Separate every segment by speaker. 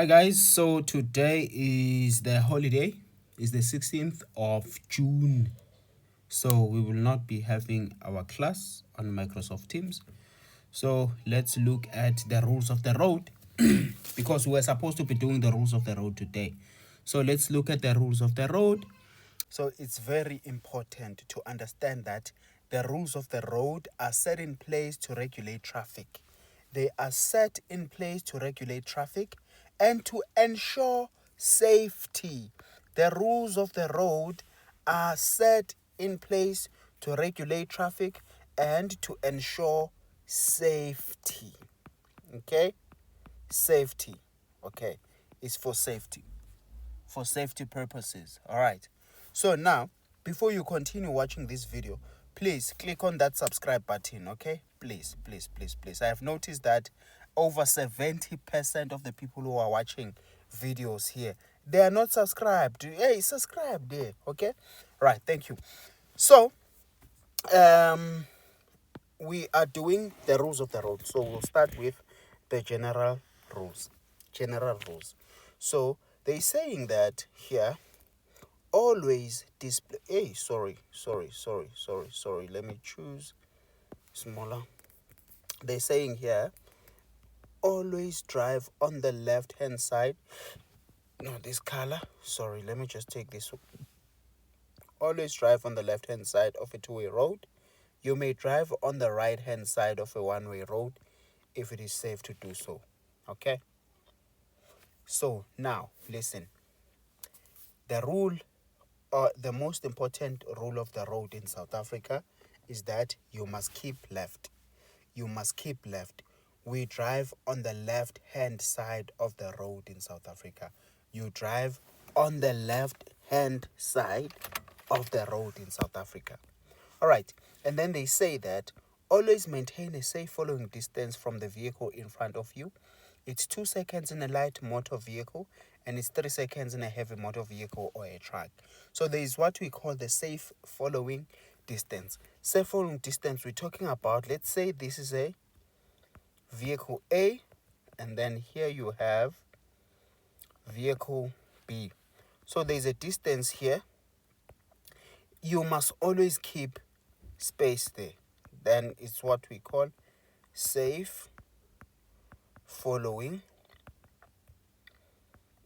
Speaker 1: Hi guys, so today is the holiday, is the 16th of June. So we will not be having our class on Microsoft Teams. So let's look at the rules of the road because we're supposed to be doing the rules of the road today. So let's look at the rules of the road. So it's very important to understand that the rules of the road are set in place to regulate traffic. They are set in place to regulate traffic and to ensure safety. The rules of the road are set in place to regulate traffic and to ensure safety. Okay? Safety. Okay. It's for safety. For safety purposes. All right. So now, before you continue watching this video, please click on that subscribe button, okay? Please, please, please, please. I have noticed that over 70% of the people who are watching videos here, they are not subscribed. Hey, subscribe there, okay? Right, thank you. So, we are doing the rules of the road. So we'll start with the general rules. General rules. So they're saying that here, always display. Hey, sorry. Let me choose smaller. They're saying here, always drive on the left hand side. No, this color. Sorry, let me just take this. Always drive on the left hand side of a two-way road. You may drive on the right hand side of a one-way road if it is safe to do so. Okay? So now, listen. The rule, the most important rule of the road in South Africa is that you must keep left. You must keep left. We drive on the left hand side of the road in South Africa. You drive on the left hand side of the road in South Africa. All right. And then they say that always maintain a safe following distance from the vehicle in front of you. It's 2 seconds in a light motor vehicle and it's 3 seconds in a heavy motor vehicle or a truck. So there is what we call the safe following distance. Safe following distance, we're talking about, let's say this is a vehicle A, and then here you have vehicle B. So there's a distance here. You must always keep space there. Then it's what we call safe following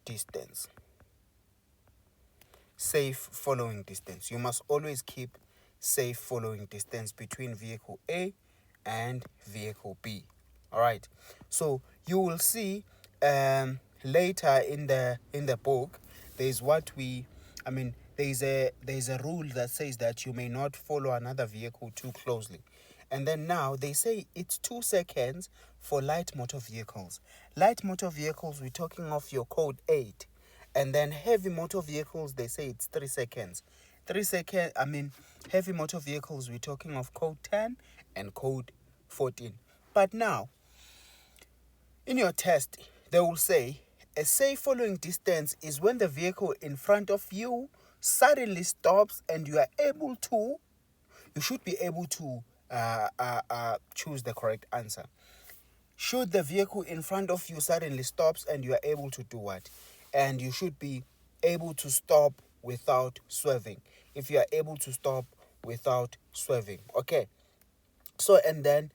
Speaker 1: distance. Safe following distance. You must always keep safe following distance between vehicle A and vehicle B. All right. So you will see later in the book there's there's a rule that says that you may not follow another vehicle too closely. And then now they say it's 2 seconds for light motor vehicles. Light motor vehicles, we're talking of your code 8. And then heavy motor vehicles, they say it's 3 seconds. 3 seconds, heavy motor vehicles, we're talking of code 10 and code 14. But now, in your test, they will say a safe following distance is when the vehicle in front of you suddenly stops and you should be able to choose the correct answer. Should the vehicle in front of you suddenly stops and you are able to do what? And you should be able to stop without swerving. If you are able to stop without swerving. Okay. So, and then,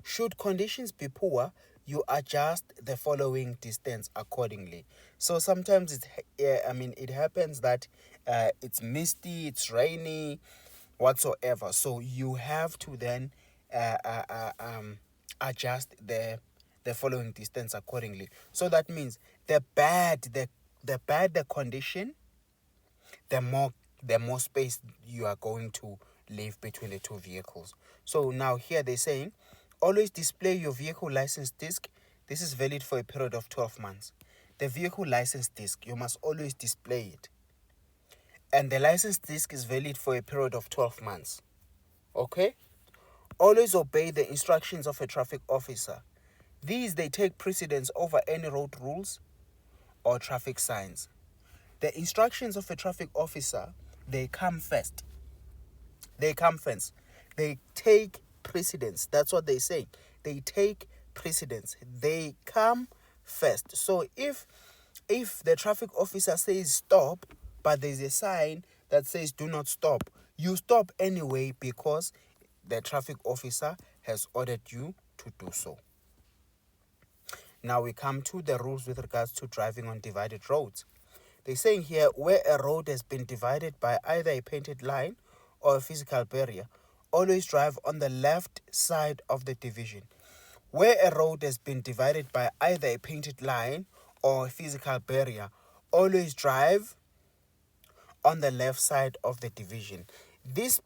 Speaker 1: should conditions be poor, you adjust the following distance accordingly. So sometimes it happens that it's misty, it's rainy, whatsoever. So you have to then adjust the following distance accordingly. So that means the bad the condition, the more space you are going to leave between the two vehicles. So now here they're saying, always display your vehicle license disc. This is valid for a period of 12 months. The vehicle license disc, you must always display it. And the license disc is valid for a period of 12 months. Okay? Always obey the instructions of a traffic officer. These, they take precedence over any road rules or traffic signs. The instructions of a traffic officer, they come first. They take precedence. That's what they say. They take precedence. They come first. So if the traffic officer says stop, but there's a sign that says do not stop, you stop anyway because the traffic officer has ordered you to do so. Now we come to the rules with regards to driving on divided roads. They're saying here, where a road has been divided by either a painted line or a physical barrier, always drive on the left side of the division. Where a road has been divided by either a painted line or a physical barrier, always drive on the left side of the division. This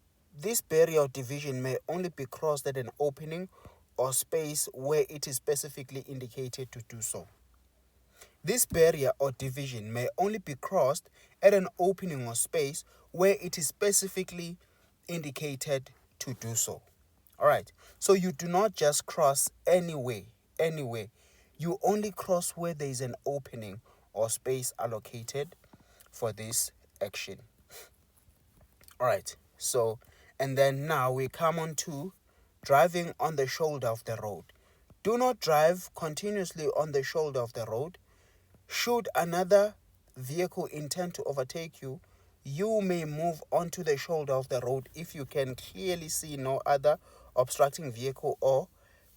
Speaker 1: barrier or division may only be crossed at an opening or space where it is specifically indicated to do so. This barrier or division may only be crossed at an opening or space where it is specifically indicated to do so. All right. So you do not just cross anywhere. You only cross where there is an opening or space allocated for this action. All right. So, and then now we come on to driving on the shoulder of the road. Do not drive continuously on the shoulder of the road. Should another vehicle intend to overtake you, you may move onto the shoulder of the road if you can clearly see no other obstructing vehicle or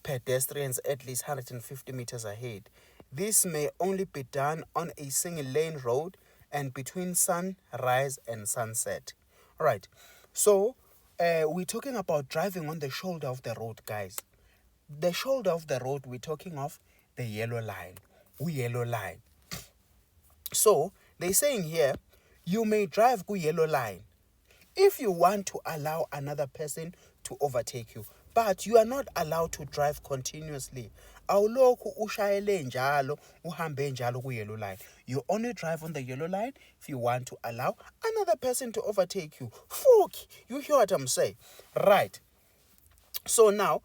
Speaker 1: pedestrians at least 150 meters ahead. This may only be done on a single lane road and between sunrise and sunset. All right. So we're talking about driving on the shoulder of the road, guys. The shoulder of the road, we're talking of the yellow line. Yellow line. So they're saying here, you may drive ku yellow line if you want to allow another person to overtake you, but you are not allowed to drive continuously. Awulokhu ushayele njalo uhambe njalo ku yellow line. You only drive on the yellow line if you want to allow another person to overtake you. Fuck, you hear what I'm saying? Right. So now,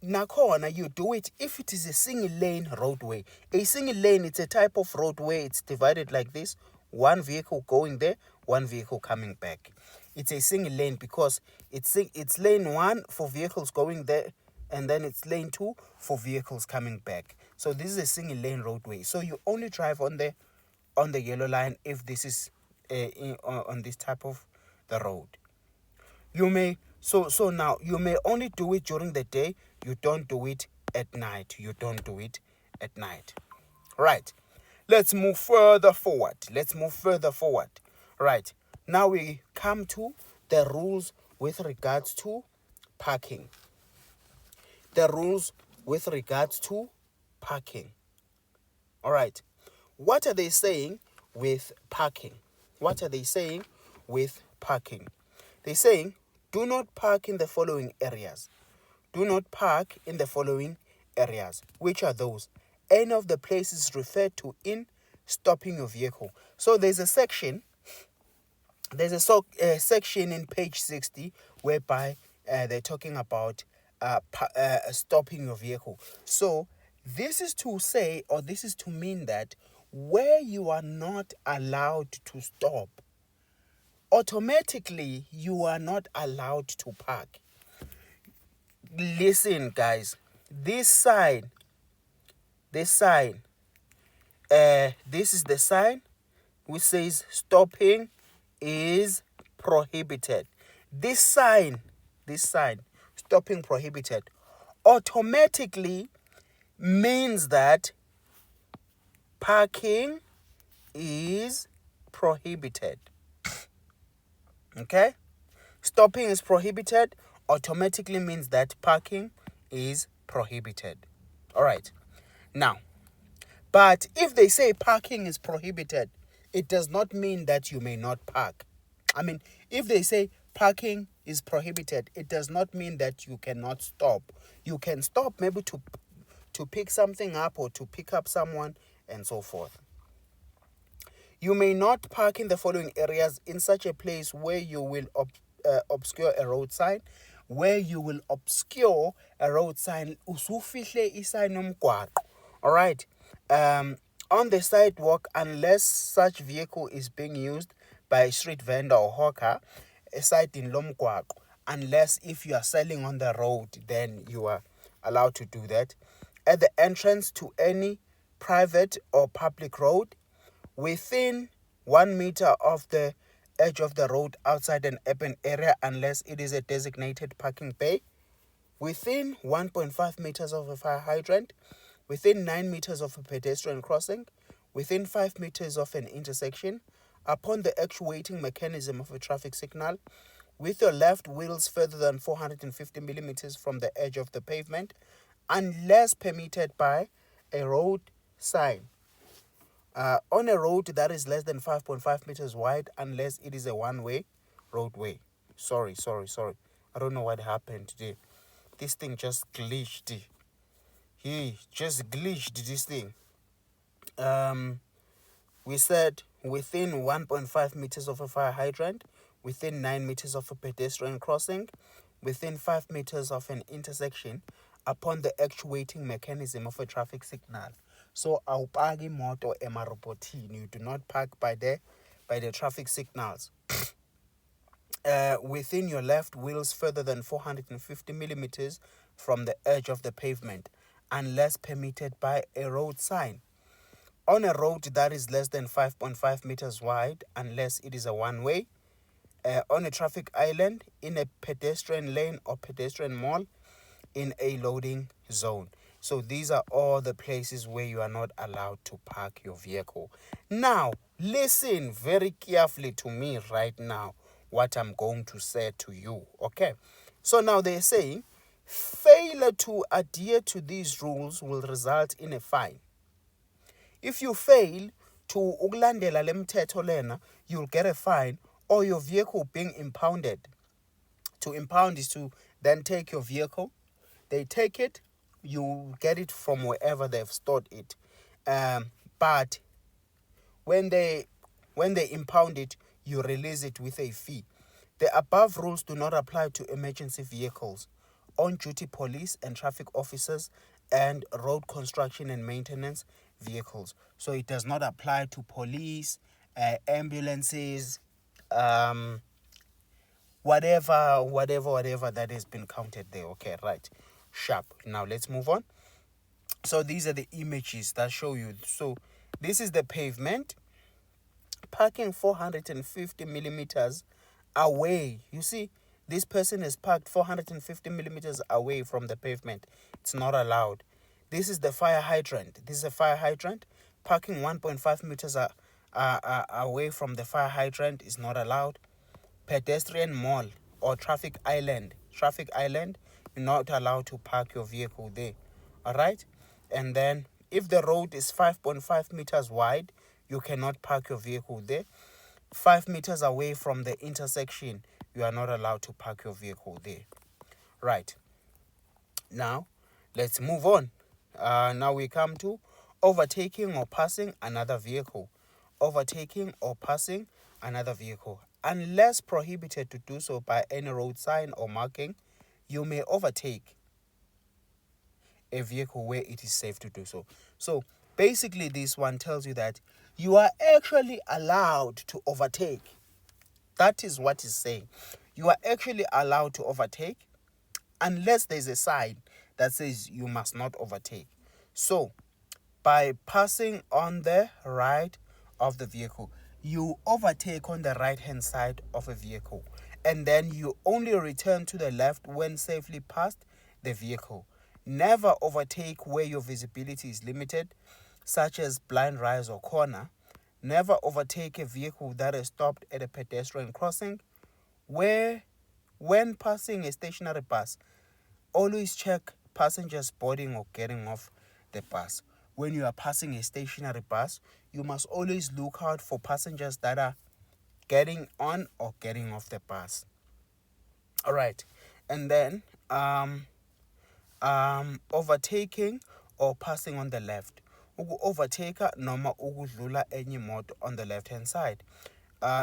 Speaker 1: nakhona you do it if it is a single lane roadway. A single lane, it's a type of roadway. It's divided like this. One vehicle going there, one vehicle coming back. It's a single lane because it's lane 1 for vehicles going there, and then it's lane 2 for vehicles coming back. So this is a single lane roadway. So you only drive on the yellow line if this is on this type of the road. You may so now you may only do it during the day. You don't do it at night. Right. Let's move further forward. Right. Now we come to the rules with regards to parking. All right. What are they saying with parking? They're saying, do not park in the following areas. Which are those? Any of the places referred to in stopping your vehicle. So there's a section in page 60 whereby they're talking about stopping your vehicle. So this is to say, or this is to mean that where you are not allowed to stop, automatically you are not allowed to park. Listen, guys, this sign, this is the sign which says stopping is prohibited. This sign, stopping prohibited, automatically means that parking is prohibited. Okay? Stopping is prohibited automatically means that parking is prohibited. All right. Now, but if they say parking is prohibited, it does not mean that you may not park. I mean, if they say parking is prohibited, it does not mean that you cannot stop. You can stop maybe to pick something up or to pick up someone and so forth. You may not park in the following areas: in such a place where you will obscure a road sign. Usufihle isayini nomgwaqo. All right. On the sidewalk, unless such vehicle is being used by a street vendor or hawker, esayidini lomgwaqo. Unless if you are selling on the road, then you are allowed to do that. At the entrance to any private or public road, within 1 meter of the edge of the road outside an urban area unless it is a designated parking bay, within 1.5 meters of a fire hydrant, within 9 meters of a pedestrian crossing, within 5 meters of an intersection, upon the actuating mechanism of a traffic signal, with your left wheels further than 450 millimeters from the edge of the pavement, unless permitted by a road sign. On a road that is less than 5.5 meters wide, unless it is a one-way roadway. Sorry. I don't know what happened today. This thing just glitched. He just glitched this thing. We said within 1.5 meters of a fire hydrant, within 9 meters of a pedestrian crossing, within 5 meters of an intersection, upon the actuating mechanism of a traffic signal. So awupaki imoto emarobotini. You do not park by the traffic signals. Within your left wheels further than 450 millimeters from the edge of the pavement, unless permitted by a road sign. On a road that is less than 5.5 meters wide, unless it is a one-way. On a traffic island, in a pedestrian lane or pedestrian mall, in a loading zone. So these are all the places where you are not allowed to park your vehicle. Now, listen very carefully to me right now, what I'm going to say to you, okay? So now they're saying, failure to adhere to these rules will result in a fine. If you fail to ukulandela le mthetho lena, you'll get a fine, or your vehicle being impounded. To impound is to then take your vehicle. They take it, you get it from wherever they've stored it. But when they impound it, you release it with a fee. The above rules do not apply to emergency vehicles, on-duty police and traffic officers, and road construction and maintenance vehicles. So it does not apply to police, ambulances, whatever that has been counted there. Okay, right. Sharp. Now let's move on. So these are the images that show you. So this is the pavement. Parking 450 millimeters away. You see, this person is parked 450 millimeters away from the pavement. It's not allowed. This is the fire hydrant. This is a fire hydrant. Parking 1.5 meters away from the fire hydrant is not allowed. Pedestrian mall or traffic island. You're not allowed to park your vehicle there. Alright? And then if the road is 5.5 meters wide, you cannot park your vehicle there. 5 meters away from the intersection, you are not allowed to park your vehicle there. Right. Now, let's move on. Now we come to overtaking or passing another vehicle. Overtaking or passing another vehicle. Unless prohibited to do so by any road sign or marking, you may overtake a vehicle where it is safe to do so. So basically this one tells you that you are actually allowed to overtake. That is what it's saying. You are actually allowed to overtake unless there's a sign that says you must not overtake. So by passing on the right of the vehicle, you overtake on the right hand side of a vehicle, and then you only return to the left when safely past the vehicle. Never overtake where your visibility is limited, such as blind rise or corner. Never overtake a vehicle that is stopped at a pedestrian crossing. When passing a stationary bus, always check passengers boarding or getting off the bus. When you are passing a stationary bus, you must always look out for passengers that are getting on or getting off the bus. All right. And then overtaking or passing on the left. Overtaker noma ukudlula enye imoto on the left hand side.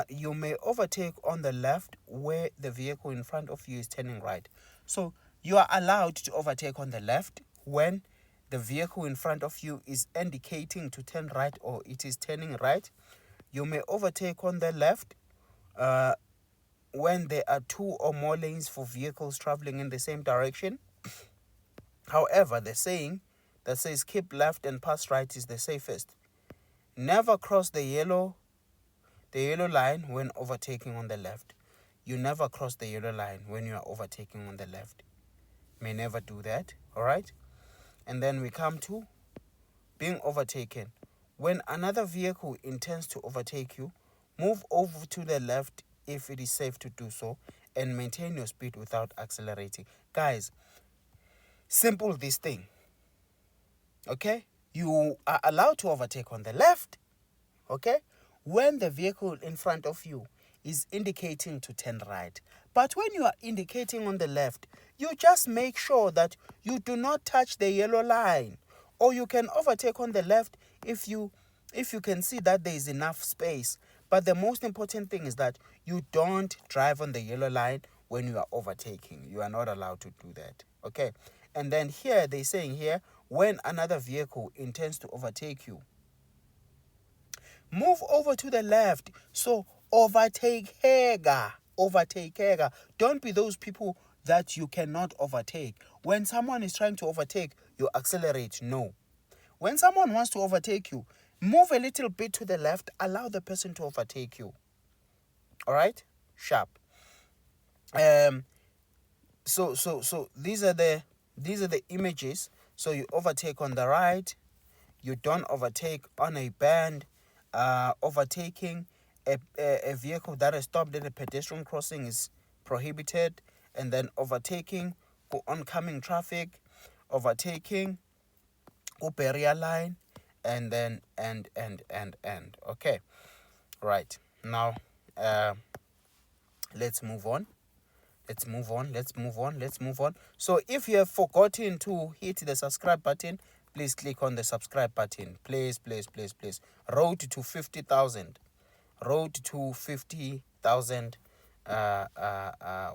Speaker 1: You may overtake on the left where the vehicle in front of you is turning right. So you are allowed to overtake on the left when the vehicle in front of you is indicating to turn right or it is turning right. You may overtake on the left when there are 2 or more lanes for vehicles traveling in the same direction. However, they're saying that says keep left and pass right is the safest. Never cross the yellow line when overtaking on the left. You never cross the yellow line when you are overtaking on the left. May never do that, all right? And then we come to being overtaken. When another vehicle intends to overtake you, move over to the left if it is safe to do so, and maintain your speed without accelerating. Guys, simple this thing, okay? You are allowed to overtake on the left, okay, when the vehicle in front of you is indicating to turn right. But when you are indicating on the left, you just make sure that you do not touch the yellow line. Or you can overtake on the left if you can see that there is enough space. But the most important thing is that you don't drive on the yellow line when you are overtaking. You are not allowed to do that, okay? And then here they're saying here, when another vehicle intends to overtake you, move over to the left. So overtake Hega. Don't be those people that you cannot overtake. When someone is trying to overtake, you accelerate. No. When someone wants to overtake you, move a little bit to the left. Allow the person to overtake you. All right? Sharp. So these are the images. So you overtake on the right. You don't overtake on a bend. Overtaking a vehicle that is stopped at a pedestrian crossing is prohibited. And then overtaking oncoming traffic, overtaking barrier line, and then and. Okay, right now, let's move on. So if you have forgotten to hit the subscribe button, please click on the subscribe button. Please. Road to 50,000.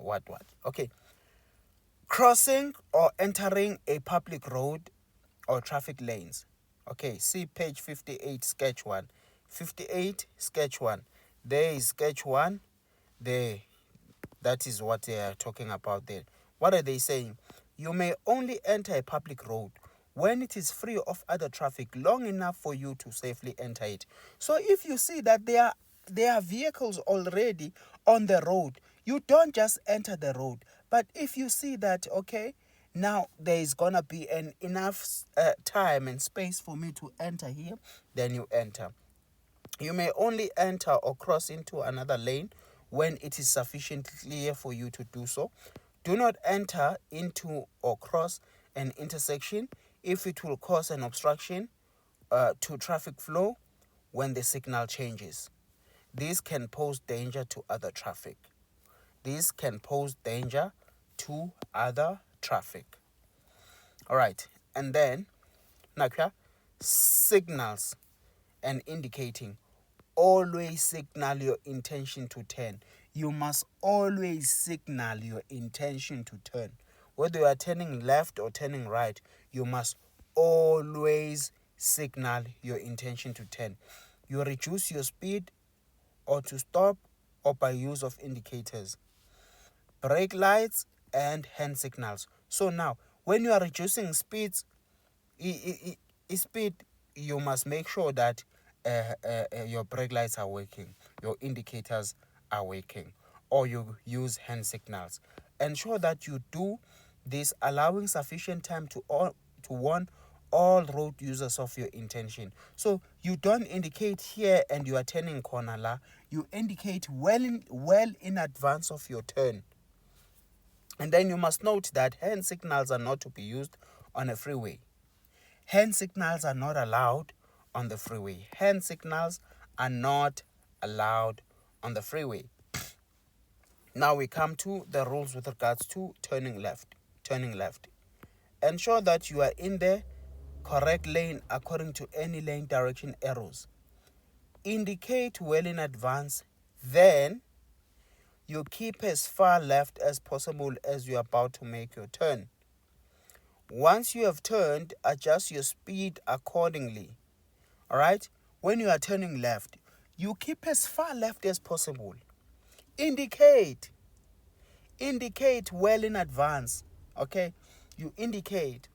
Speaker 1: What? Okay. Crossing or entering a public road or traffic lanes. Okay, see page 58, sketch 1. 58, sketch 1. There is sketch 1. There. That is what they are talking about there. What are they saying? You may only enter a public road when it is free of other traffic long enough for you to safely enter it. So if you see that there are vehicles already on the road, you don't just enter the road. But if you see that, okay, now there is going to be enough time and space for me to enter here, then you enter. You may only enter or cross into another lane when it is sufficiently clear for you to do so. Do not enter into or cross an intersection if it will cause an obstruction to traffic flow when the signal changes. This can pose danger to other traffic. All right, and then Nakya, signals and indicating. Always signal your intention to turn. You must always signal your intention to turn. Whether you are turning left or turning right, you must always signal your intention to turn. You reduce your speed or to stop or by use of indicators, brake lights, and hand signals. So now, when you are reducing speeds, you must make sure that your brake lights are working, your indicators are working, or you use hand signals. Ensure that you do this, allowing sufficient time to warn all road users of your intention. So you don't indicate here and you are turning corner la. You indicate well in advance of your turn. And then you must note that hand signals are not to be used on a freeway. Hand signals are not allowed on the freeway. Hand signals are not allowed on the freeway. Now we come to the rules with regards to turning left. Ensure that you are in the correct lane according to any lane direction arrows. Indicate well in advance. Then you keep as far left as possible as you are about to make your turn. Once you have turned, adjust your speed accordingly. All right? When you are turning left, you keep as far left as possible. Indicate well in advance. Okay? You indicate.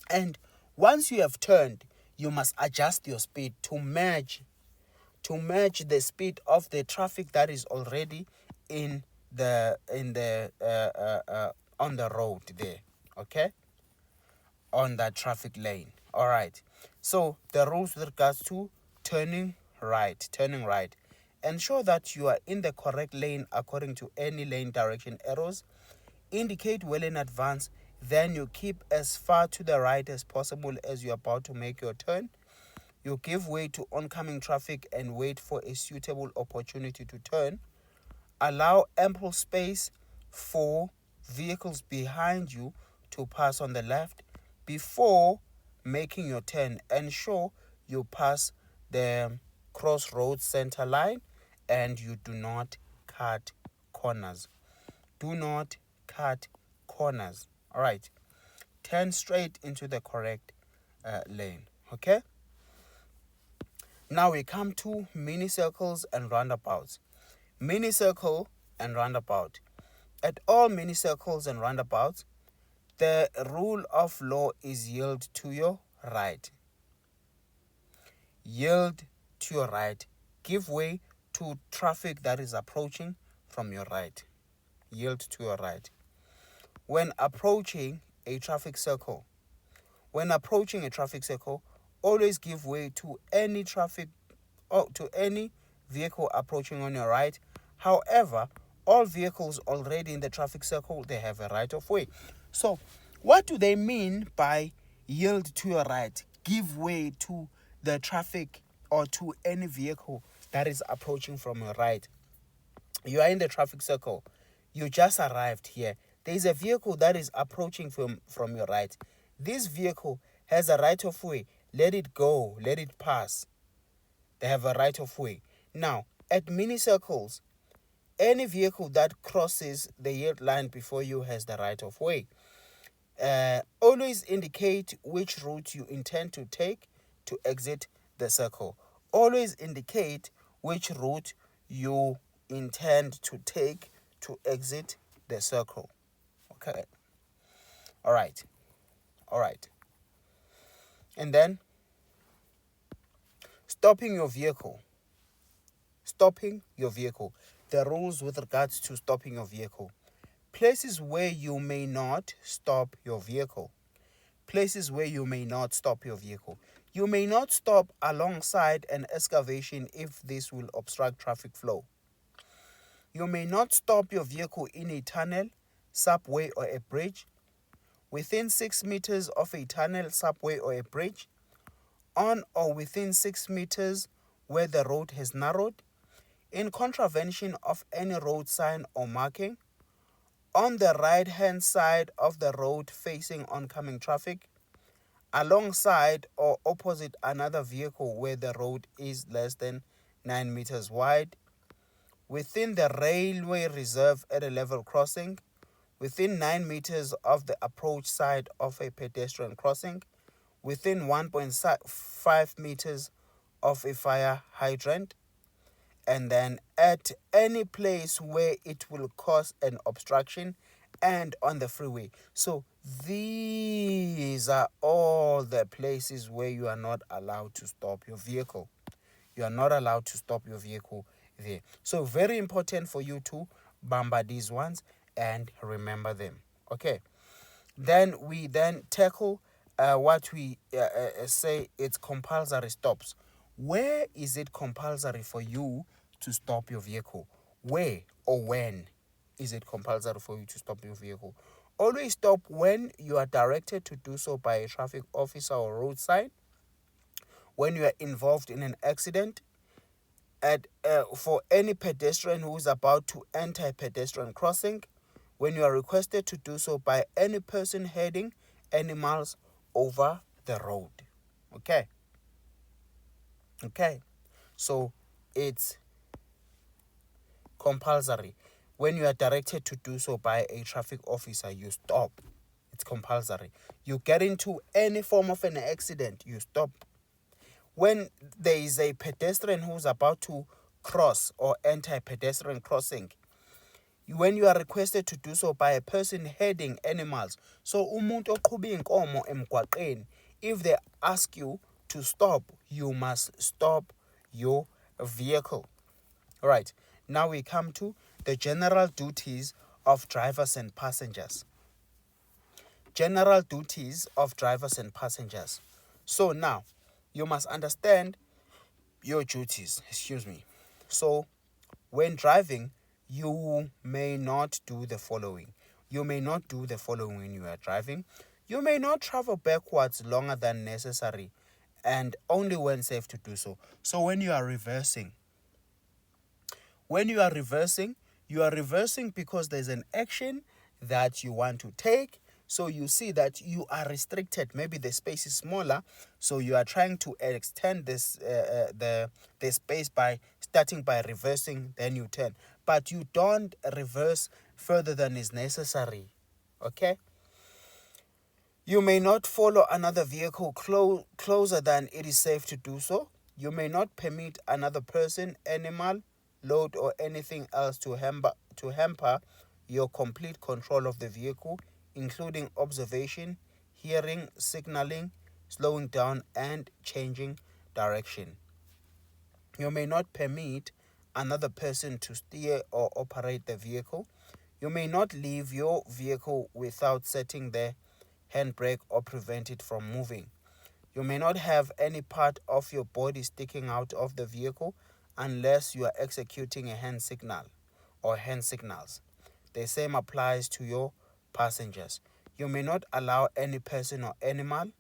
Speaker 1: And Once you have turned, you must adjust your speed to match the speed of the traffic that is already in the on the road there, okay, on that traffic lane. All right, so the rules with regards to turning right. Ensure that you are in the correct lane according to any lane direction arrows. Indicate well in advance, then you keep as far to the right as possible as you're about to make your turn. You give way to oncoming traffic and wait for a suitable opportunity to turn. Allow ample space for vehicles behind you to pass on the left. Before making your turn, ensure you pass the crossroads center line and you do not cut corners. Do not cut corners. All right. Turn straight into the correct lane. Okay. Now we come to mini circles and roundabouts. Mini circle and roundabout. At all mini circles and roundabouts, the rule of law is yield to your right. Yield to your right. Give way to traffic that is approaching from your right. Yield to your right. When approaching a traffic circle, always give way to any vehicle approaching on your right. However, all vehicles already in the traffic circle, they have a right of way. So, what do they mean by yield to your right? Give way to the traffic or to any vehicle that is approaching from your right. You are in the traffic circle. You just arrived here. There is a vehicle that is approaching from your right. This vehicle has a right of way. Let it go. Let it pass. They have a right of way. Now, at mini circles, any vehicle that crosses the yield line before you has the right of way. Always indicate which route you intend to take to exit the circle. Always indicate which route you intend to take to exit the circle. Okay. All right. And then stopping your vehicle. The rules with regards to stopping your vehicle. Places where you may not stop your vehicle. You may not stop alongside an excavation if this will obstruct traffic flow. You may not stop your vehicle in a tunnel, subway, or a bridge. Within 6 meters of a tunnel, subway, or a bridge. On or within 6 meters where the road has narrowed. In contravention of any road sign or marking. On the right-hand side of the road facing oncoming traffic. Alongside or opposite another vehicle where the road is less than 9 meters wide. Within the railway reserve at a level crossing. Within 9 meters of the approach side of a pedestrian crossing. Within 1.5 meters of a fire hydrant. And then at any place where it will cause an obstruction and on the freeway. So these are all the places where you are not allowed to stop your vehicle. there. So very important for you to remember these ones and remember them. Okay. Then we tackle what we say it's compulsory stops. Where is it compulsory for you to stop your vehicle? Where or when is it compulsory for you to stop your vehicle? Always stop when you are directed to do so by a traffic officer or road sign. When you are involved in an accident. For any pedestrian who is about to enter a pedestrian crossing. When you are requested to do so by any person heading animals over the road. Okay. So it's compulsory. When you are directed to do so by a traffic officer, you stop. It's compulsory. You get into any form of an accident, you stop. When there is a pedestrian who's about to cross or enter a pedestrian crossing, when you are requested to do so by a person heading animals, so umuntu oqhuba inkomo emgwaqeni, If they ask you to stop, you must stop your vehicle. All right, now we come to the general duties of drivers and passengers. General duties of drivers and passengers. So now, you must understand your duties. Excuse me. So, when driving, you may not do the following. You may not do the following when you are driving. You may not travel backwards longer than necessary, and only when safe to do so. So, when you are reversing, you are reversing because there's an action that you want to take. So you see that you are restricted. Maybe the space is smaller, so you are trying to extend the space by starting by reversing, then you turn. But you don't reverse further than is necessary. Okay? You may not follow another vehicle closer than it is safe to do so. You may not permit another person, animal, load, or anything else to hamper your complete control of the vehicle, including observation, hearing, signaling, slowing down, and changing direction. You may not permit another person to steer or operate the vehicle. You may not leave your vehicle without setting the handbrake or prevent it from moving. You may not have any part of your body sticking out of the vehicle unless you are executing a hand signal or hand signals. The same applies to your passengers. You may not allow any person or animal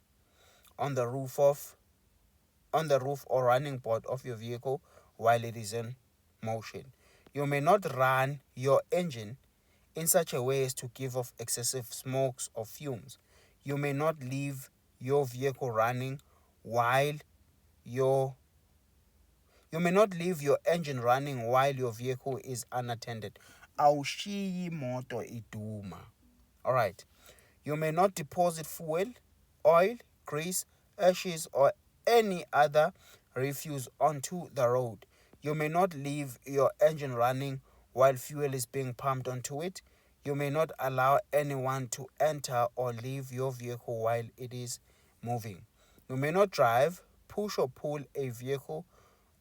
Speaker 1: on the roof or running board of your vehicle while it is in motion. You may not run your engine in such a way as to give off excessive smokes or fumes. You may not leave your vehicle running while you may not leave your engine running while your vehicle is unattended. Awushiyi imoto iduma. All right. You may not deposit fuel, oil, grease, ashes, or any other refuse onto the road. You may not leave your engine running while fuel is being pumped onto it. You may not allow anyone to enter or leave your vehicle while it is moving. You may not drive, push, or pull a vehicle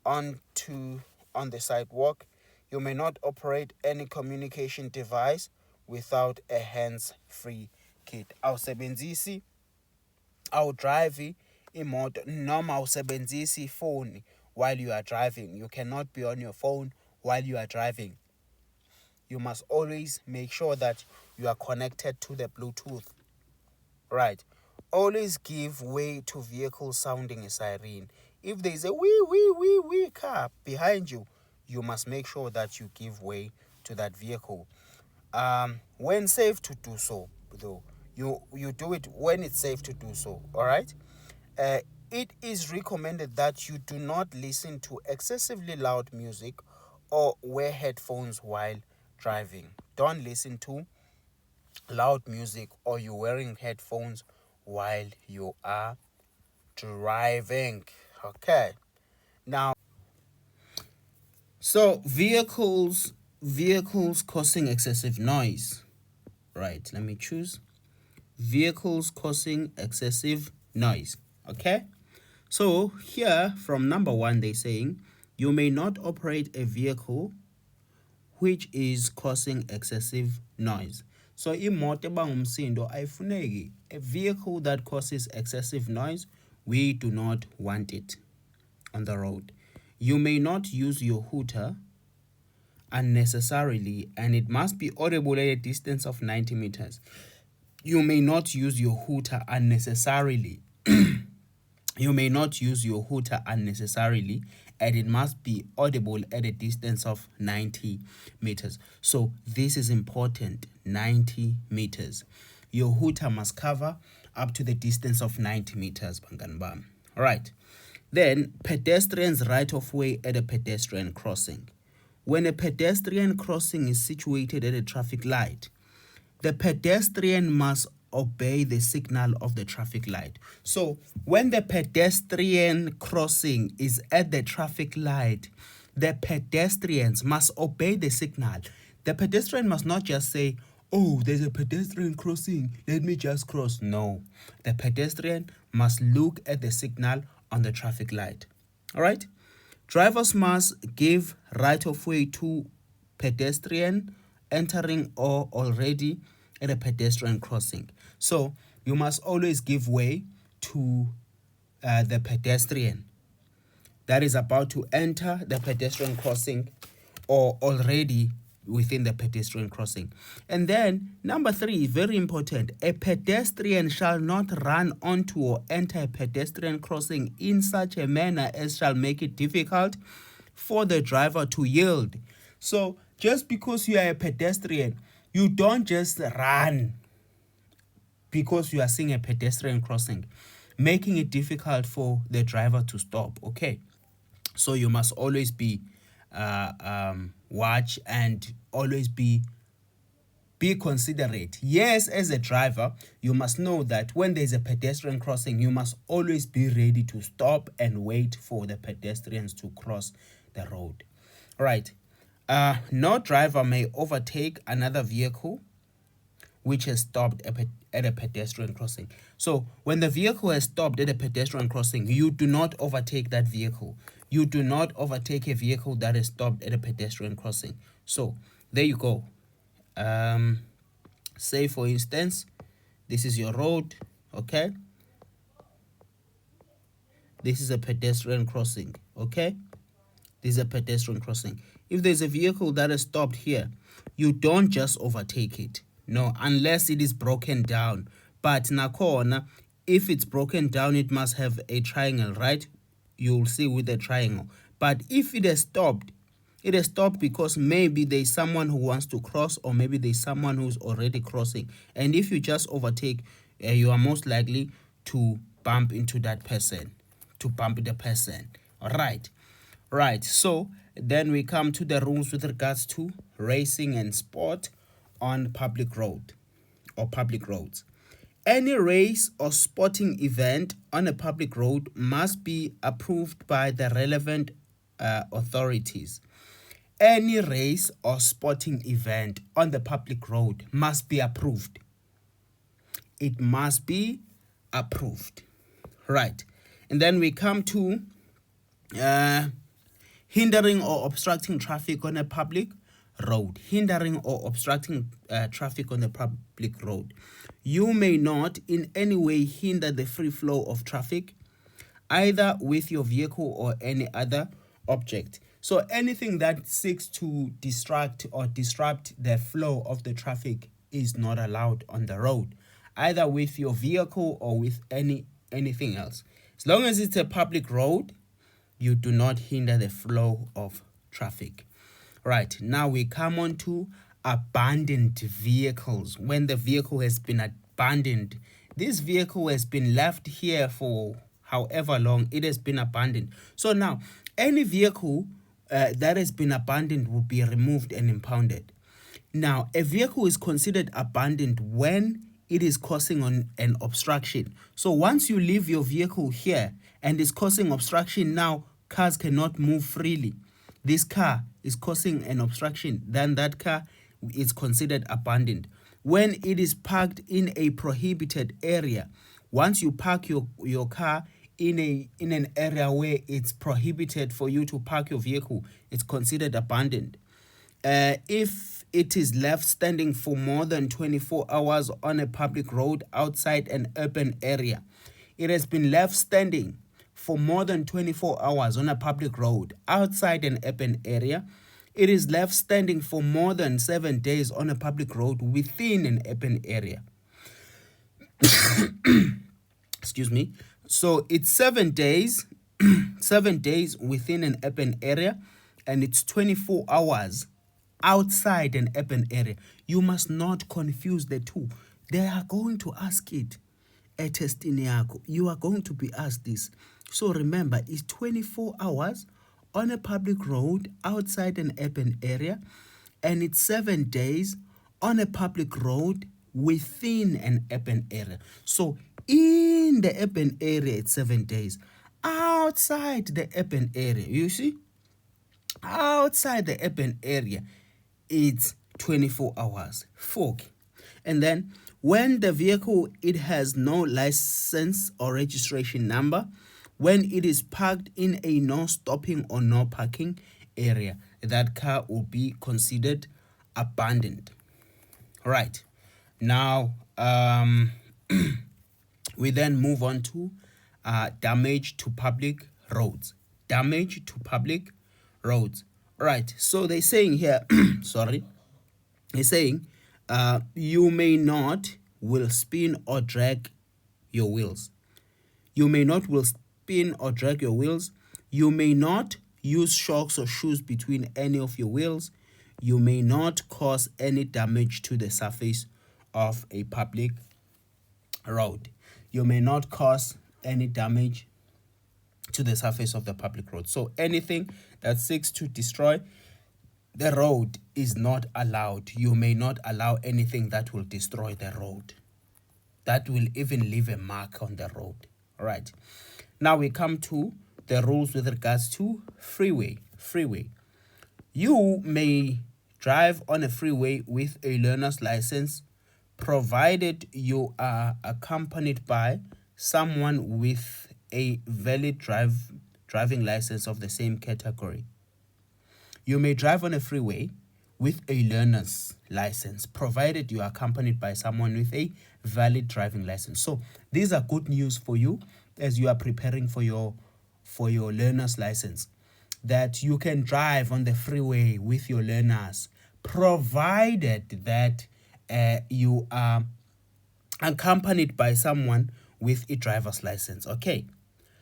Speaker 1: on the sidewalk. You may not operate any communication device without a hands-free kit. Awusebenzisi awudrive imoto noma awusebenzisi ifoni while you are driving. You cannot be on your phone while you are driving. You must always make sure that you are connected to the Bluetooth. Right. Always give way to vehicles sounding a siren. If there is a wee car behind you, you must make sure that you give way to that vehicle. When safe to do so, though, you do it when it's safe to do so. All right. It is recommended that you do not listen to excessively loud music or wear headphones while driving. Don't listen to loud music or you're wearing headphones while you are driving. Okay. Now, so vehicles causing excessive noise. Right, let me choose. Vehicles causing excessive noise. Okay. So here from number 1, they're saying you may not operate a vehicle which is causing excessive noise. So imoto ebangumsindo ayifuneki. A vehicle that causes excessive noise, we do not want it on the road. You may not use your hooter unnecessarily, and it must be audible at a distance of 90 meters. You may not use your hooter unnecessarily. You may not use your hooter unnecessarily, and it must be audible at a distance of 90 meters. So this is important, 90 meters. Your hooter must cover up to the distance of 90 meters. All right. Then, pedestrians' right of way at a pedestrian crossing. When a pedestrian crossing is situated at a traffic light, the pedestrian must obey the signal of the traffic light. So when the pedestrian crossing is at the traffic light, the pedestrians must obey the signal. The pedestrian must not just say, oh, there's a pedestrian crossing, let me just cross. No, the pedestrian must look at the signal on the traffic light. All right. Drivers must give right of way to pedestrian entering or already at a pedestrian crossing. So you must always give way to the pedestrian that is about to enter the pedestrian crossing or already within the pedestrian crossing. And then number 3, very important, a pedestrian shall not run onto or enter a pedestrian crossing in such a manner as shall make it difficult for the driver to yield. So just because you are a pedestrian, you don't just run because you are seeing a pedestrian crossing, making it difficult for the driver to stop. Okay, so you must always be watch and always be considerate. Yes, as a driver, you must know that when there's a pedestrian crossing, you must always be ready to stop and wait for the pedestrians to cross the road. Right. No driver may overtake another vehicle which has stopped at a pedestrian crossing. So when the vehicle has stopped at a pedestrian crossing, you do not overtake that vehicle. You do not overtake a vehicle that is stopped at a pedestrian crossing. So there you go. Say for instance, this is your road, okay? This is a pedestrian crossing, okay? This is a pedestrian crossing. If there's a vehicle that is stopped here, you don't just overtake it. No, unless it is broken down. But nakhona, if it's broken down, it must have a triangle, right? You'll see with the triangle. But if it has stopped because maybe there's someone who wants to cross, or maybe there's someone who's already crossing. And if you just overtake, you are most likely to bump into that person, All right. Right, so then we come to the rules with regards to racing and sport on public road or public roads. Any race or sporting event on a public road must be approved by the relevant authorities. Any race or sporting event on the public road must be approved. It must be approved. Right, and then we come to hindering or obstructing traffic on a public road. Hindering or obstructing traffic on a public road. You may not in any way hinder the free flow of traffic, either with your vehicle or any other object. So anything that seeks to distract or disrupt the flow of the traffic is not allowed on the road, either with your vehicle or with anything else. As long as it's a public road, you do not hinder the flow of traffic. Right, now we come on to abandoned vehicles. When the vehicle has been abandoned, this vehicle has been left here for however long, it has been abandoned. So now, any vehicle that has been abandoned will be removed and impounded. Now, a vehicle is considered abandoned when it is causing an obstruction. So once you leave your vehicle here and it's causing obstruction, now cars cannot move freely. This car is causing an obstruction, then that car is considered abandoned. When it is parked in a prohibited area, once you park your car in an area where it's prohibited for you to park your vehicle, it's considered abandoned. If it is left standing for more than 24 hours on a public road outside an urban area, it has been left standing for more than 24 hours on a public road outside an urban area, it is left standing for more than 7 days on a public road within an urban area. Excuse me. So it's 7 days, 7 days within an urban area, and it's 24 hours outside an urban area. You must not confuse the two. They are going to ask it at testing yakho. You are going to be asked this. So remember, it's 24 hours on a public road outside an urban area, and it's 7 days on a public road within an urban area. So in the urban area, it's 7 days. Outside the urban area, you see? Outside the urban area, it's 24 hours. Folk, And then when the vehicle, it has no license or registration number, when it is parked in a no stopping or no parking area, that car will be considered abandoned. Right. Now, we then move on to damage to public roads. Damage to public roads. Right. So they're saying here, sorry, they're saying you may not will spin or drag your wheels. You may not will spin or drag your wheels. You may not use shocks or shoes between any of your wheels. You may not cause any damage to the surface of a public road. You may not cause any damage to the surface of the public road. So anything that seeks to destroy the road is not allowed. You may not allow anything that will destroy the road, that will even leave a mark on the road. All right. Now we come to the rules with regards to freeway. Freeway. You may drive on a freeway with a learner's license, provided you are accompanied by someone with a valid driving license of the same category. You may drive on a freeway with a learner's license, provided you are accompanied by someone with a valid driving license. So these are good news for you as you are preparing for your learner's license, that you can drive on the freeway with your learners, provided that you are accompanied by someone with a driver's license. Okay,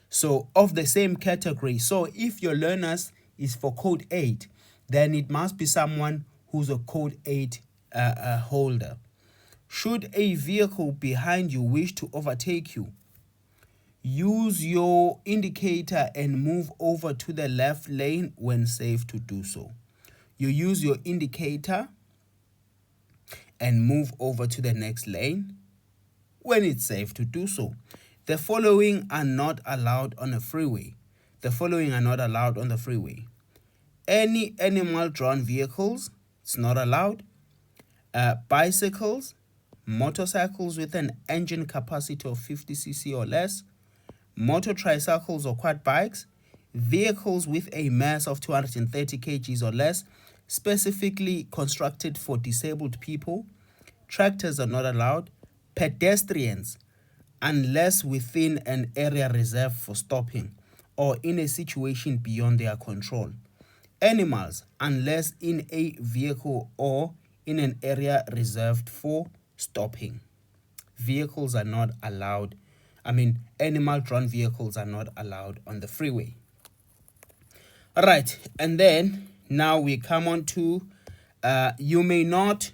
Speaker 1: so of the same category. So if your learners is for code 8, then it must be someone who's a code 8 holder. Should a vehicle behind you wish to overtake you, use your indicator and move over to the left lane when safe to do so. You use your indicator and move over to the next lane when it's safe to do so. The following are not allowed on a freeway. The following are not allowed on the freeway. Any animal-drawn vehicles, it's not allowed. Bicycles, motorcycles with an engine capacity of 50 cc or less, motor tricycles or quad bikes, vehicles with a mass of 230 kgs or less, specifically constructed for disabled people. Tractors are not allowed. Pedestrians, unless within an area reserved for stopping or in a situation beyond their control. Animals, unless in a vehicle or in an area reserved for stopping. Vehicles are not allowed. Animal-drawn vehicles are not allowed on the freeway. All right, and then now we come on to you may not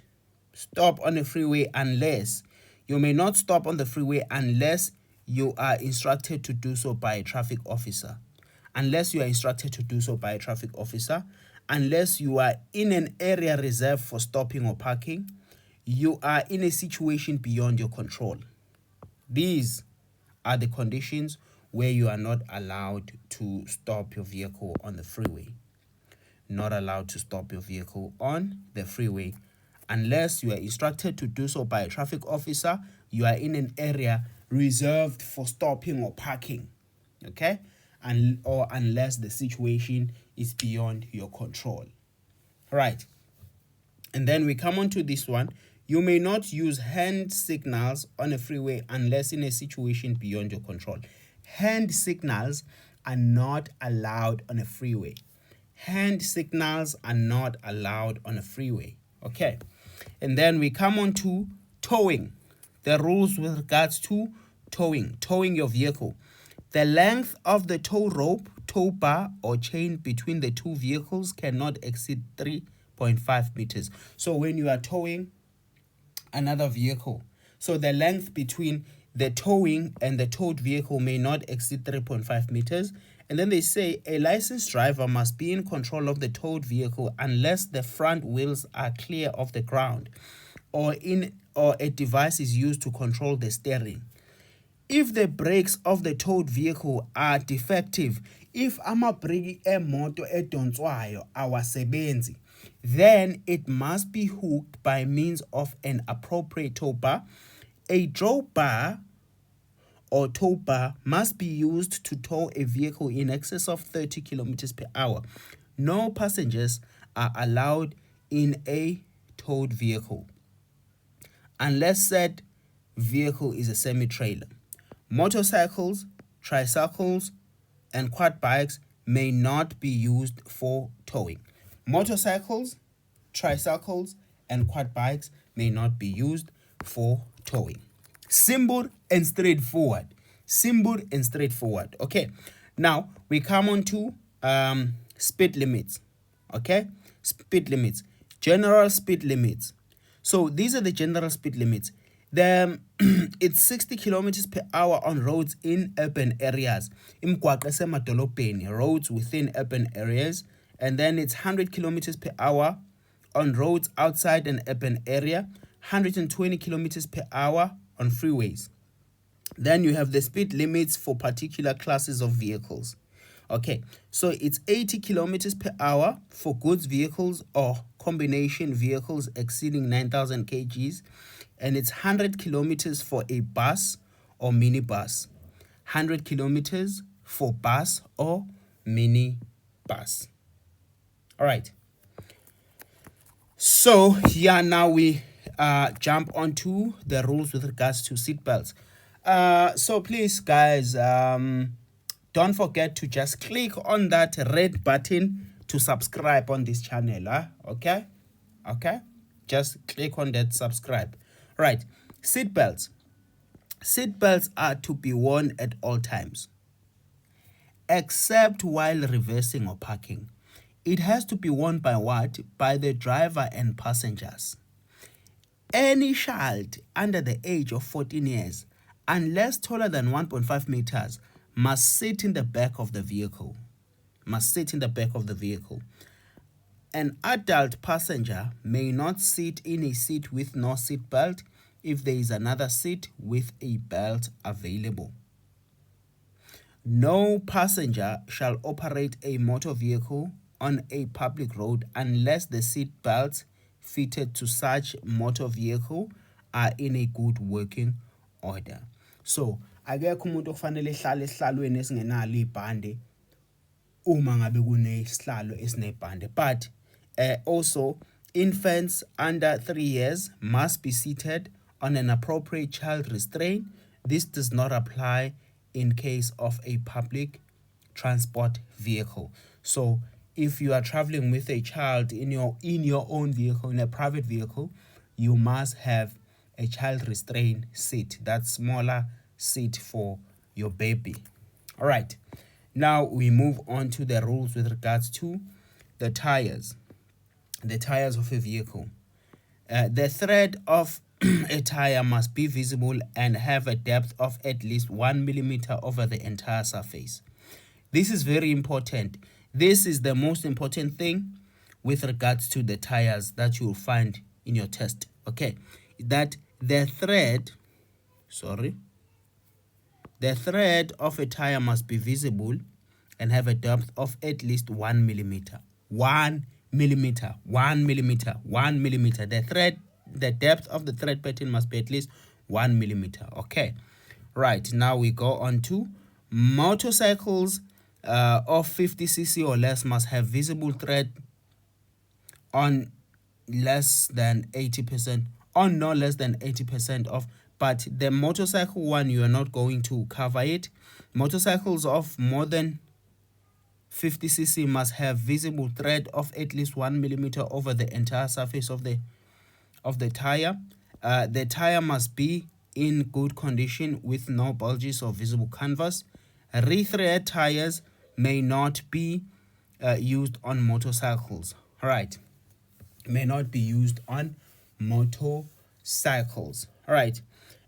Speaker 1: stop on the freeway unless you are instructed to do so by a traffic officer. Unless you are instructed to do so by a traffic officer, unless you are in an area reserved for stopping or parking, you are in a situation beyond your control. These are the conditions where you are not allowed to stop your vehicle on the freeway. Not allowed to stop your vehicle on the freeway unless you are instructed to do so by a traffic officer, you are in an area reserved for stopping or parking. Okay? Or unless the situation is beyond your control. Right. And then we come on to this one. You may not use hand signals on a freeway unless in a situation beyond your control. Hand signals are not allowed on a freeway. Hand signals are not allowed on a freeway. Okay. And then we come on to towing. The rules with regards to towing your vehicle. The length of the tow rope, tow bar, or chain between the two vehicles cannot exceed 3.5 meters. So when you are towing another vehicle, so the length between the towing and the towed vehicle may not exceed 3.5 meters. And then they say a licensed driver must be in control of the towed vehicle unless the front wheels are clear of the ground or a device is used to control the steering. If the brakes of the towed vehicle are defective, if amabhreki emoto edonswayo awasebenzi, then it must be hooked by means of an appropriate tow bar. A tow bar or tow bar must be used to tow a vehicle in excess of 30 kilometers per hour. No passengers are allowed in a towed vehicle unless said vehicle is a semi-trailer. Motorcycles, tricycles, and quad bikes may not be used for towing. Motorcycles, tricycles, and quad bikes may not be used for towing. Simple and straightforward. Simple and straightforward. Okay. Now we come on to speed limits. Okay. Speed limits. General speed limits. So these are the general speed limits. It's 60 kilometers per hour on roads in urban areas. Roads within urban areas. And then it's 100 kilometers per hour on roads outside an urban area. 120 kilometers per hour on freeways. Then you have the speed limits for particular classes of vehicles. Okay, so it's 80 kilometers per hour for goods vehicles or combination vehicles exceeding 9,000 kgs, and it's 100 kilometers for a bus or minibus. 100 kilometers for bus or minibus. All right. So yeah, now we jump onto the rules with regards to seatbelts. So please, guys, don't forget to just click on that red button to subscribe on this channel. Okay? Okay? Just click on that subscribe. Right. Seatbelts. Seatbelts are to be worn at all times, except while reversing or parking. It has to be worn by what? By the driver and passengers. Any child under the age of 14 years, unless taller than 1.5 meters, must sit in the back of the vehicle. An adult passenger may not sit in a seat with no seat belt if there is another seat with a belt available. No passenger shall operate a motor vehicle on a public road unless the seat belts fitted to such motor vehicle are in a good working order. So, akekho umuntu okufanele ehlale esihlalweni esingenalo ibhande uma ngabe kunesihlalo esinebhande. But also, infants under 3 years must be seated on an appropriate child restraint. This does not apply in case of a public transport vehicle. So if you are traveling with a child in your own vehicle, in a private vehicle, you must have a child restraint seat, that smaller seat for your baby. All right. Now we move on to the rules with regards to the tires of a vehicle. The thread of a tire must be visible and have a depth of at least 1 millimeter over the entire surface. This is very important. This is the most important thing with regards to the tires that you will find in your test. Okay, that the thread of a tire must be visible and have a depth of at least 1 millimeter. 1 millimeter. The depth of the thread pattern must be at least 1 millimeter. Okay, right. Now we go on to motorcycles of 50cc or less must have visible thread on less than 80%, on no less than 80% of. But the motorcycle one, you are not going to cover it. Motorcycles of more than 50cc must have visible thread of at least 1 millimeter over the entire surface of the tire. The tire must be in good condition with no bulges or visible canvas. Rethread tires may not be used on motorcycles. All right, may not be used on motorcycles. All right,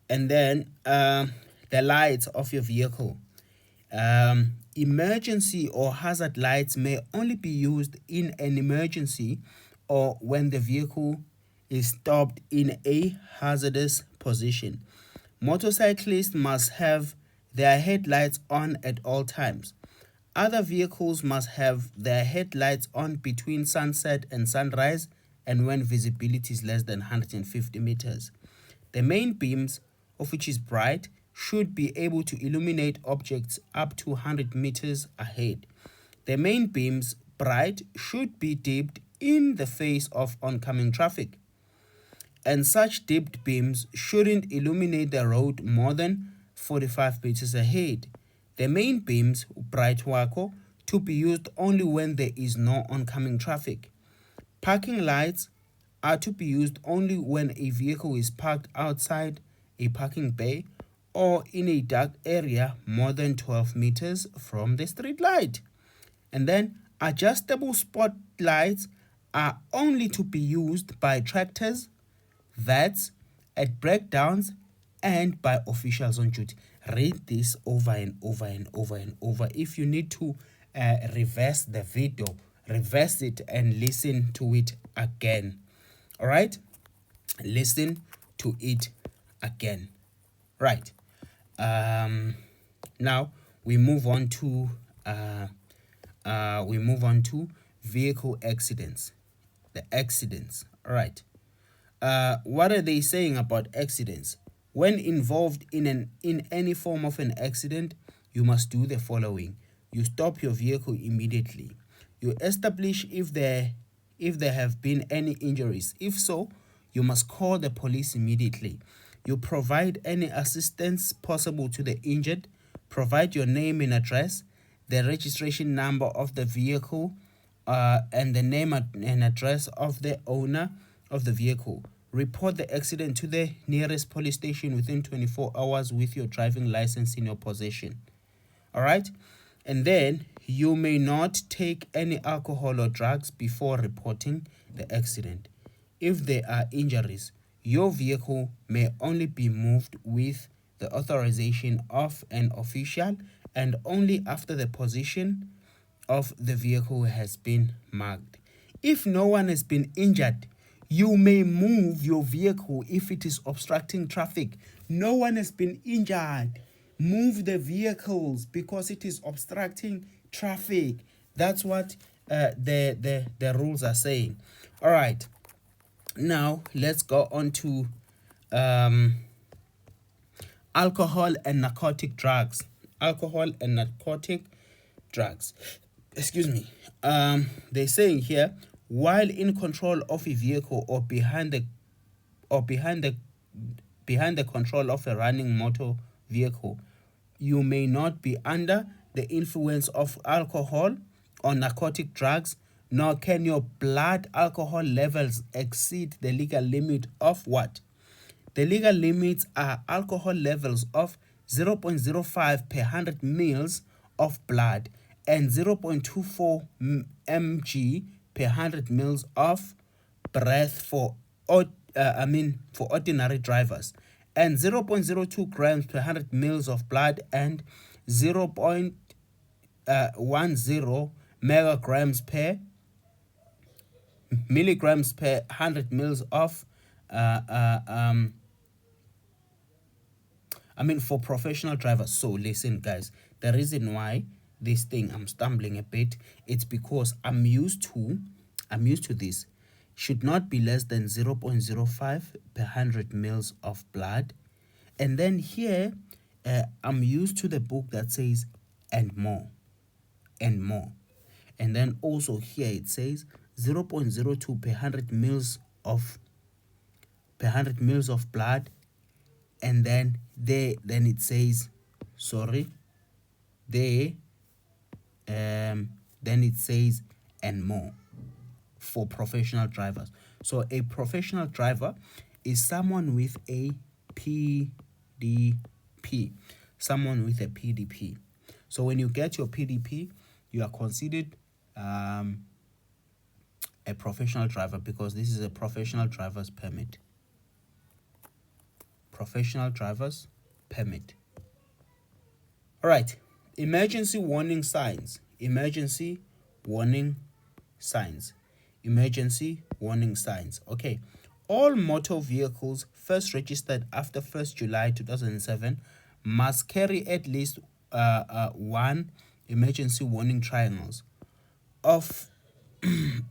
Speaker 1: and then the lights of your vehicle. Emergency or hazard lights may only be used in an emergency or when the vehicle is stopped in a hazardous position. Motorcyclists must have their headlights on at all times. Other vehicles must have their headlights on between sunset and sunrise and when visibility is less than 150 meters. The main beams, of which is bright, should be able to illuminate objects up to 100 meters ahead. The main beams, bright, should be dipped in the face of oncoming traffic, and such dipped beams shouldn't illuminate the road more than 45 meters ahead. The main beams, bright wako, to be used only when there is no oncoming traffic. Parking lights are to be used only when a vehicle is parked outside a parking bay or in a dark area more than 12 meters from the street light. And then adjustable spotlights are only to be used by tractors, vets, at breakdowns, and by officials on duty. Read this over and over and over and over. If you need to reverse the video, reverse it and listen to it again. All right, listen to it again. Right. Now we move on to vehicle accidents. The accidents. All right. What are they saying about accidents? When involved in any form of an accident, you must do the following. You stop your vehicle immediately. You establish if there have been any injuries. If so, you must call the police immediately. You provide any assistance possible to the injured. Provide your name and address, the registration number of the vehicle, and the name and address of the owner of the vehicle. Report the accident to the nearest police station within 24 hours with your driving license in your possession. All right? And then you may not take any alcohol or drugs before reporting the accident. If there are injuries, your vehicle may only be moved with the authorization of an official and only after the position of the vehicle has been marked. If no one has been injured, you may move your vehicle if it is obstructing traffic. No one has been injured. Move the vehicles because it is obstructing traffic. That's what the rules are saying. All right. Now let's go on to alcohol and narcotic drugs. Alcohol and narcotic drugs. Excuse me. They're saying here, while in control of a vehicle or behind the control of a running motor vehicle, you may not be under the influence of alcohol or narcotic drugs, nor can your blood alcohol levels exceed the legal limit of what? The legal limits are alcohol levels of 0.05 per 100 ml of blood and 0.24 mg per 100 ml of breath for ordinary drivers, and 0.02 grams per 100 ml of blood and 0.10 milligrams per 100 ml of for professional drivers. So listen, guys, the reason why this thing I'm stumbling a bit, it's because I'm used to this. Should not be less than 0.05 per 100 ml of blood. And then here, I'm used to the book that says and more. And then also here it says 0.02 per 100 ml of blood. And then it says, then it says and more for professional drivers. So a professional driver is someone with a PDP. Someone with a PDP. So when you get your PDP, you are considered a professional driver because this is a professional driver's permit. Professional driver's permit. All right. Emergency warning signs. Emergency warning signs. Emergency warning signs. Okay. All motor vehicles first registered after 1st July 2007 must carry at least one emergency warning triangles of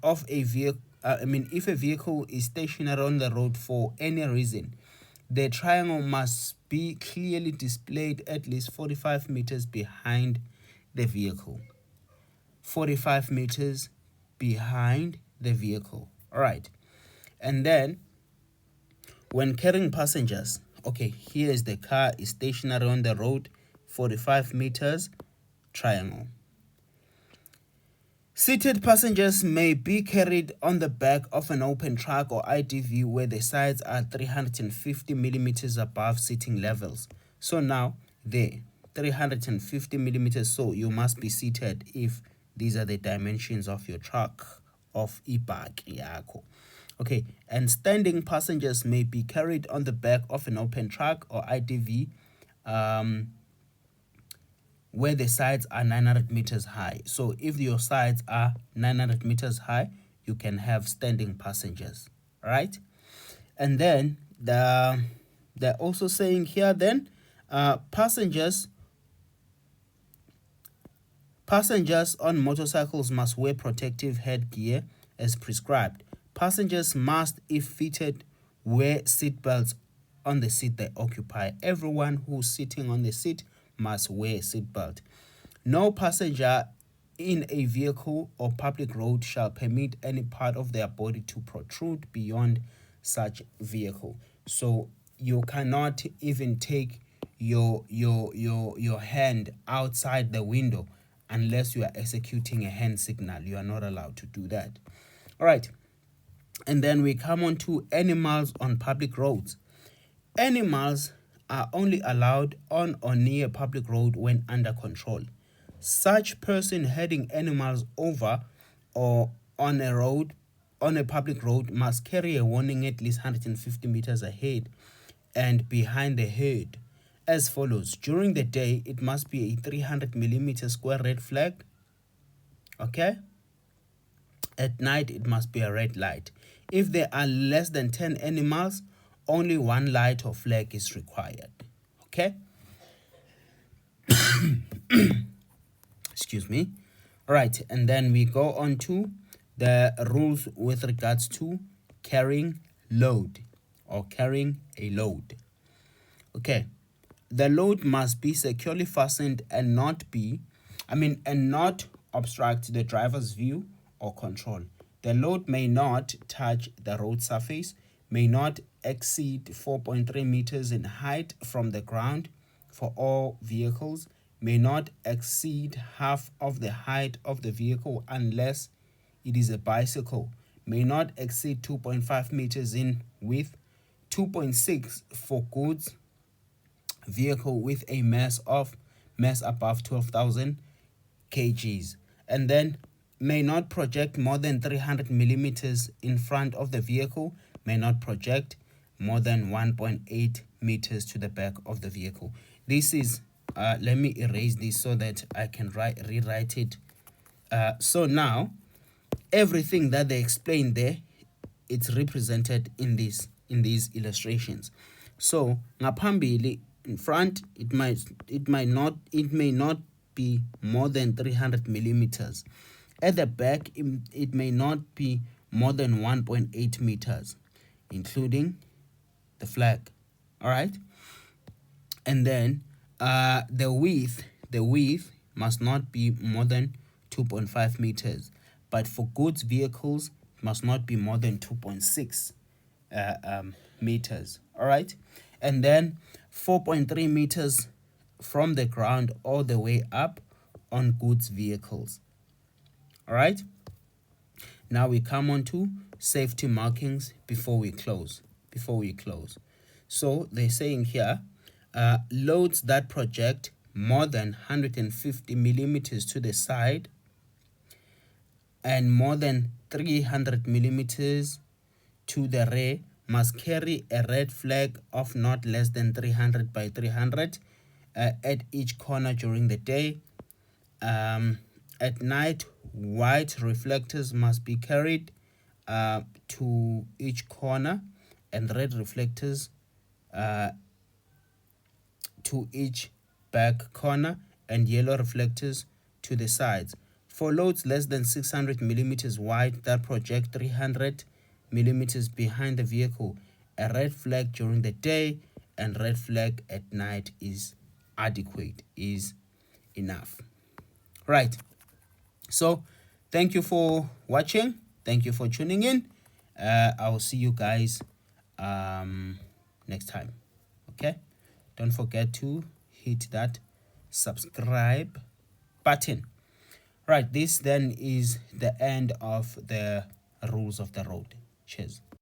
Speaker 1: of a vehicle. If a vehicle is stationary on the road for any reason, the triangle must be clearly displayed at least 45 meters behind the vehicle. 45 meters behind the vehicle. All right. And then when carrying passengers, okay, here is the car is stationary on the road, 45 meters, triangle. Seated passengers may be carried on the back of an open truck or IDV where the sides are 350 millimeters above seating levels. So now, there, 350 millimeters, so you must be seated if these are the dimensions of your truck, of ibhaki yakho. Okay, and standing passengers may be carried on the back of an open truck or IDV where the sides are 900 meters high. So if your sides are 900 meters high, you can have standing passengers, right? And then they're also saying here then passengers on motorcycles must wear protective headgear as prescribed. Passengers must, if fitted, wear seat belts on the seat they occupy. Everyone who's sitting on the seat must wear a seat belt. No passenger in a vehicle or public road shall permit any part of their body to protrude beyond such vehicle. So you cannot even take your hand outside the window unless you are executing a hand signal. You are not allowed to do that. All right. And then we come on to animals on public roads. Animals are only allowed on or near public road when under control. Such person heading animals over or on a public road must carry a warning at least 150 meters ahead and behind the herd as follows. During the day, it must be a 300 millimeter square red flag. Okay? At night, it must be a red light. If there are less than 10 animals, only one light or flag is required. Okay? Excuse me. All right, and then we go on to the rules with regards to carrying load or carrying a load. Okay, the load must be securely fastened and not obstruct the driver's view or control. The load may not touch the road surface, may not exceed 4.3 meters in height from the ground for all vehicles, may not exceed half of the height of the vehicle unless it is a bicycle, may not exceed 2.5 meters in width, 2.6 for goods vehicle with a mass above 12,000 kgs, and then may not project more than 300 millimeters in front of the vehicle, may not project more than 1.8 meters to the back of the vehicle. This is let me erase this so that I can rewrite it. So now everything that they explained there, it's represented in these illustrations. So ngaphambili, in front, it may not be more than 300 millimeters. At the back, it may not be more than 1.8 meters, including the flag. All right. And then the width must not be more than 2.5 meters, but for goods vehicles it must not be more than 2.6 meters. All right. And then 4.3 meters from the ground all the way up on goods vehicles. All right. Now we come on to safety markings before we close. So they're saying here, loads that project more than 150 millimeters to the side and more than 300 millimeters to the rear must carry a red flag of not less than 300 by 300 at each corner during the day. At night, white reflectors must be carried to each corner and red reflectors to each back corner and yellow reflectors to the sides. For loads less than 600 millimeters wide that project 300 millimeters behind the vehicle, a red flag during the day and red flag at night is adequate, is enough. Right. So thank you for watching. Thank you for tuning in. I will see you guys next time. Okay. Don't forget to hit that subscribe button. Right. This then is the end of the rules of the road. Cheers.